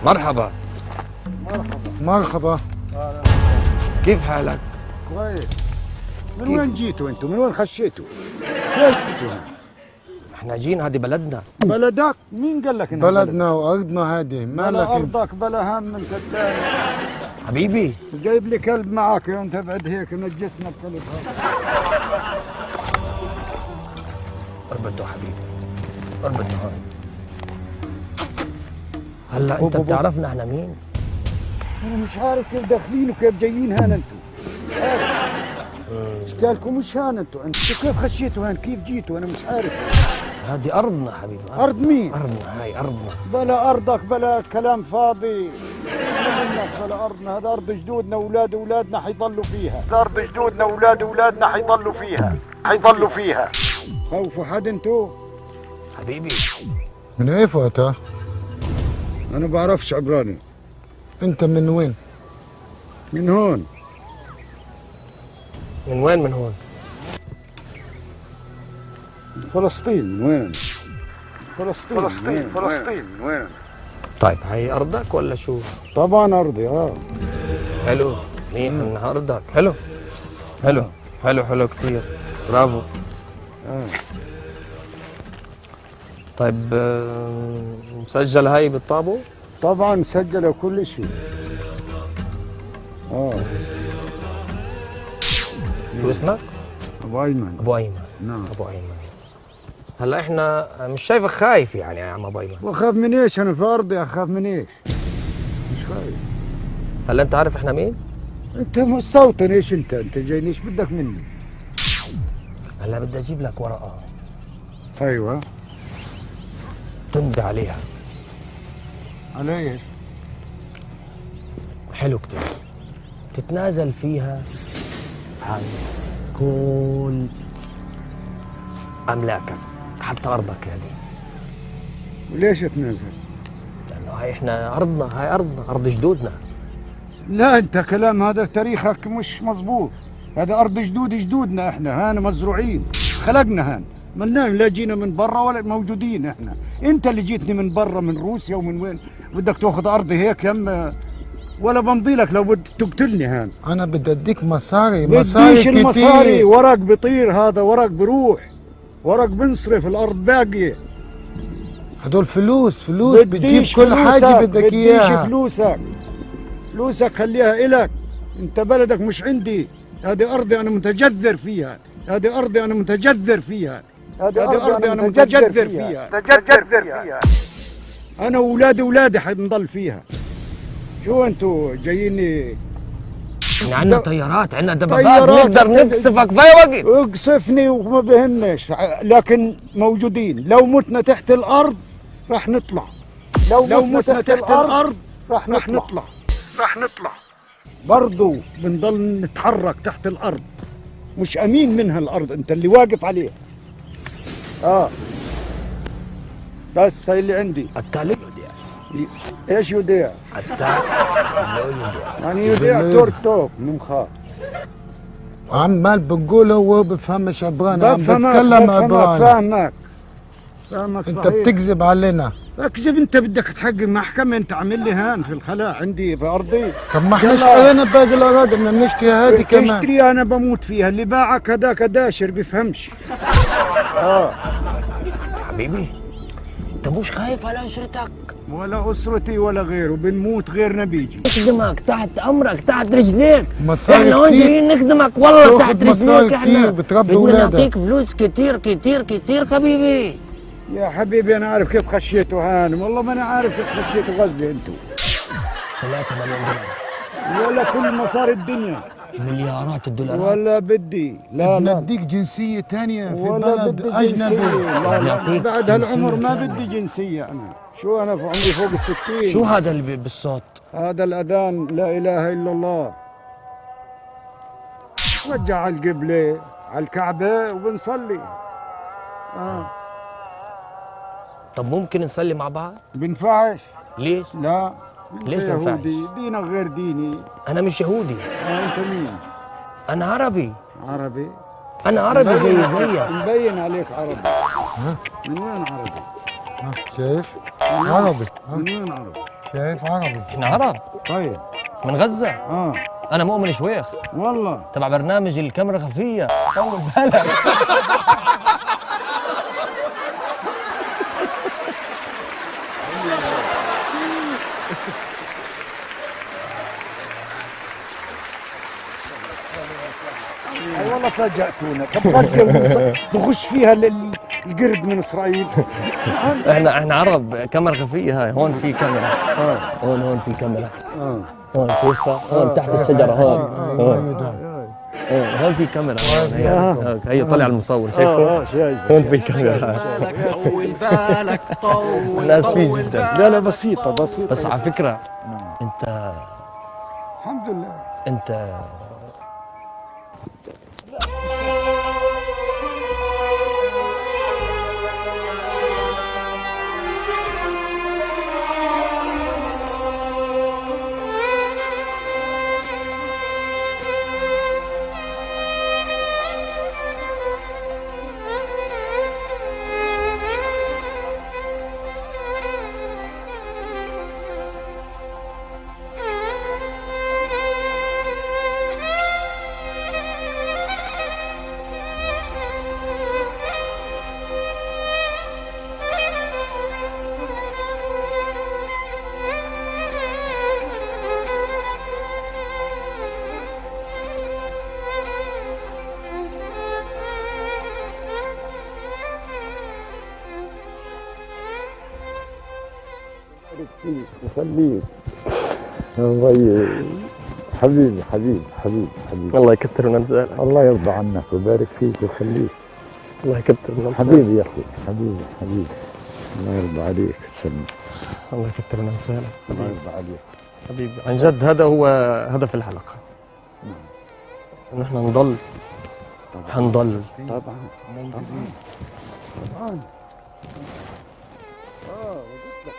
مرحبا. مرحبا. كيف حالك؟ كويس. من وين جيتوا انتم؟ من وين خشيتوا؟ كيف جيتوا؟ احنا جينا، هذه بلدنا. بلدك؟ مين قال لك انها بلدنا وارضنا هذه، بلا مالك ارضك بلا هم انت الثاني. حبيبي جايب لي كلب معك انت، بعد هيك نجسنا بكلب هذا. اربطه حبيبي، اربطه هون. هلا انت بتعرفنا احنا مين؟ انا مش عارف كيف داخلين وكيف جايين هان انتم. مش عارف. اشكالكم مش هان انتم كيف خشيتوا هان؟ كيف جيتوا؟ انا مش عارف. هذه ارضنا حبيبي. ارض مين؟ ارضنا، هاي ارضنا. بلا ارضك بلا كلام فاضي. منك بلا ارضنا، هذا ارض جدودنا واولاد اولادنا حيضلوا فيها. ارض جدودنا واولاد اولادنا حيضلوا فيها. حيضلوا فيها. خوفوا حد انتو؟ حبيبي من ايف انت؟ انا بعرفش عبراني. انت من وين؟ من هون. من وين؟ من هون. فلسطين. من وين؟ فلسطين. فلسطين. من وين؟ طيب هاي ارضك ولا شو؟ طبعا ارضي. حلو، منيح انها ارضك. حلو حلو حلو حلو كثير، برافو. طيب مسجل هاي بالطابو؟ طبعا مسجله وكل شيء. شو اسمك؟ ابو ايمن. ابو ايمن. نعم. ابو ايمن. هلا احنا مش شايفك خايف يعني يا عم ابو ايمن. واخاف من ايش؟ انا في ارضي، اخاف من ايش؟ مش خايف. هلا انت عارف احنا مين؟ انت مستوطن. ايش انت جايني؟ ايش بدك مني؟ هلا بدي اجيب لك ورقه. ايوه. تمضي عليها. على ايش؟ حلو كتير. تتنازل فيها عن كل املاكك، حتى ارضك يعني. وليش اتنازل؟ لانه هاي احنا ارضنا، هاي ارضنا، ارض جدودنا. لا انت كلام هذا تاريخك مش مزبوط. هذا ارض جدودنا، احنا هان مزروعين، خلقنا هان، ملناش لا جينا من برا ولا موجودين احنا. انت اللي جيتني من برا، من روسيا ومن وين، بدك تاخذ ارضي هيك يم، ولا بمضي لك لو بدك تقتلني هان. انا بدي اديك مصاري بديش كتير. المصاري، ورق بيطير، هذا ورق بروح، ورق بنصرف، الارض باقيه. هدول فلوس بتجيب كل حاجه بدك اياها. بديش فلوسك خليها إلك، انت بلدك مش عندي. هذه ارضي انا متجذر فيها. هذه ارضي انا متجذر فيها. انا واولادي حنضل فيها. شو انتوا جاييني؟ احنا عندنا طيارات، عندنا دبابات، نقدر نقصفك في اي وقت. اقصفني وما بهمناش، لكن موجودين. لو متنا تحت الارض راح نطلع. لو متنا تحت الارض راح نطلع. برضو بنضل نتحرك تحت الارض. مش امين منها الارض، انت اللي واقف عليها. بس هاي اللي عندي. التالي يوديع. ايش يوديع؟ التالي يوديع. يعني يوديع توك من مخاط. عمال بقول هو بفهمش عبراني، عم بتكلم عبراني. فاهمك انت صحيح. بتكذب علينا. اكذب؟ انت بدك تحقق محكمه، انت عامل لي هان في الخلاء عندي في ارضي. طب ما احنا اشترينا باقي الاراضي، بدنا نشتري هذه كمان. تشتري؟ انا بموت فيها. اللي باعك هذاك داشر بفهمش. حبيبي انت مش خايف على اسرتك؟ ولا اسرتي ولا غيره، بنموت غيرنا بيجي. نخدمك تحت امرك، تحت رجليك. مصاري احنا هون كتير. جايين نخدمك والله تحت رجليك. احنا بتربي بدنا اولادك. نعطيك فلوس كتير كتير كتير حبيبي. يا حبيبي انا عارف كيف خشيتوا هان، والله ما انا عارف كيف خشيتوا غزه انتوا. 3 مليون دولار ولا كل مصاري الدنيا، مليارات الدولارات. ولا بدي. لا نديك جنسيه ثانيه في ولا بلد بدي اجنبي. جنسية. لا بدي بعد أعطيك هالعمر ما جنسية بدي جنسيه. انا شو، انا في عمري فوق ال60. شو هذا اللي بالصوت؟ هذا الاذان لا اله الا الله. رجع على القبله، على الكعبه وبنصلي. طب ممكن نصلي مع بعض؟ بنفعش. ليش؟ لا انت ليش ما ينفعش؟ يهودي، دينك غير ديني. انا مش يهودي، انت مين؟ انا عربي. عربي؟ انا عربي زيك. مبين عليك عربي. من وين عربي؟ شايف؟ عربي. من وين عربي؟ شايف عربي. احنا عرب طيب من غزة. اه انا مؤمن شويخ والله تبع برنامج الكاميرا خفية. طول بالك. اي والله فاجأتونا. طب غزة بخش فيها القرد من اسرائيل. احنا عرب. كاميرا خفية هاي. هون في كاميرا. هون في كاميرا. هون شوفها. هون تحت الشجرة. هون في كاميرا. هي طلع المصور شايفه. شايف. هون في كاميرا. طول بالك طول الناس فيه جدا. لا بسيطة بس على فكرة انت الحمد لله. انت يخليك الله حبيبي حبيبي حبيبي حبيبي. الله يكتر من امثالك. الله يرضى عنك ويبارك فيك ويخليك. الله يكتر من امثالك. حبيبي يا اخوي حبيبي حبيبي. الله يرضى عليك سلم. الله يكتر من امثالك. الله يرضى عليك حبيبي عن جد هذا هو هدف الحلقة. ان احنا نضل. حنضل. طبعا طبعا. وقلت لك